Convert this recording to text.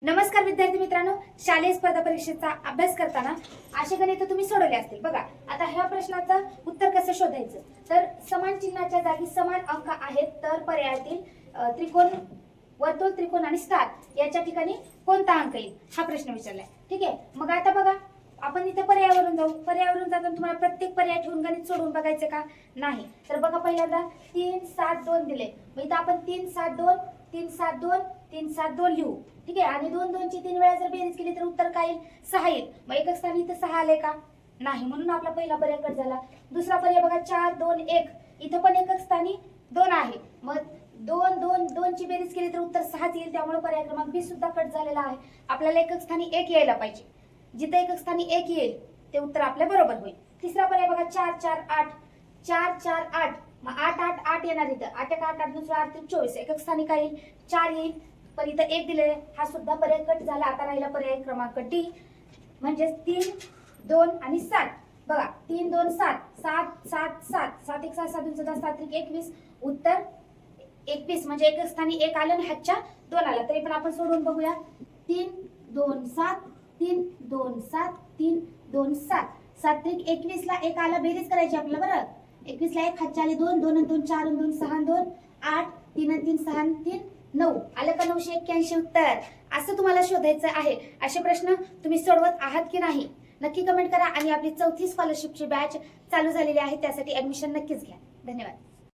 नमस्कार विद्यार्थी मित्रांनो, शालेय स्पर्धा परीक्षेचा अभ्यास करताना असे गणित तुम्ही सोडवले असतील बघा. आता ह्या प्रश्नाचं उत्तर कसं शोधायचं, तर समान चिन्हाच्या जागी समान अंक आहेत तर पर्यायातील त्रिकोण, वर्तुळ, त्रिकोण आणि स्टार याच्या ठिकाणी कोणता अंक येईल हा प्रश्न विचारलाय. ठीक आहे, मग आता बघा आपण इथे पर्यायावरून जाऊ. पर्यायावरून जाताना तुम्हाला प्रत्येक पर्याय ठेवून गणित सोडवून बघायचं का नाही. तर बघा पहिल्यांदा 3 7 2 दिले, मग इथं आपण 3 7 2 3 7 2 3 7 2 लिहू. ठीक आहे, आणि 2 2 ची 3 वेळा जर बेरीज केली तर उत्तर काय येईल? 6 येईल. मग एकच स्थानी इथं 6 आले का? नाही, म्हणून आपला पहिला पर्याय कट झाला. दुसरा पर्याय बघा 4 2 1, इथं पण एकच स्थानी 2 आहे. मग 2 2 2 ची बेरीज केली तर उत्तर 6 येईल, त्यामुळे पर्याय क्रमांक बी सुद्धा कट झालेला आहे. आपल्याला एकच स्थानी 1 यायला पाहिजे. जिथे एकच स्थानी 1 येईल ते उत्तर आपल्या बरोबर होईल. तिसरा पर्याय बघा 4 4 8, 4 4 8, मग 8 8 8 येणार इथं. 8 1 8 8 दुसरा 8 3 24, एकच स्थानी काय येईल? 4 येईल. पण इथं 1 दिलेले, हा सुद्धा पर्याय कट झाला. आता राहिला पर्याय क्रमांक डी, म्हणजे 3 2 आणि 7. बघा 3 2 7 7 7 7 7 1 7 7 2 10 7 3 21, उत्तर 21, म्हणजे एकच स्थानी 1 आलं आणि हातच्या 2 आला. तरी पण आपण सोडून बघूया. 3 2 7 3 2 7 3 2 7 7 3 21 ला 1 आला, बेरीज करायची आपल्याला बरं. 21 ला 1 हातच्या आले 2 2 2 4 2 6 2 8 3 3 6 3 9 आलं का? 981 उत्तर. असं तुम्हाला शोधायचं आहे. असे प्रश्न तुम्ही सोडवत आहात की नाही नक्की कमेंट करा. आणि आपली 4थी स्कॉलरशिपची बॅच चालू झालेली आहे, त्यासाठी ऍडमिशन नक्कीच घ्या. धन्यवाद.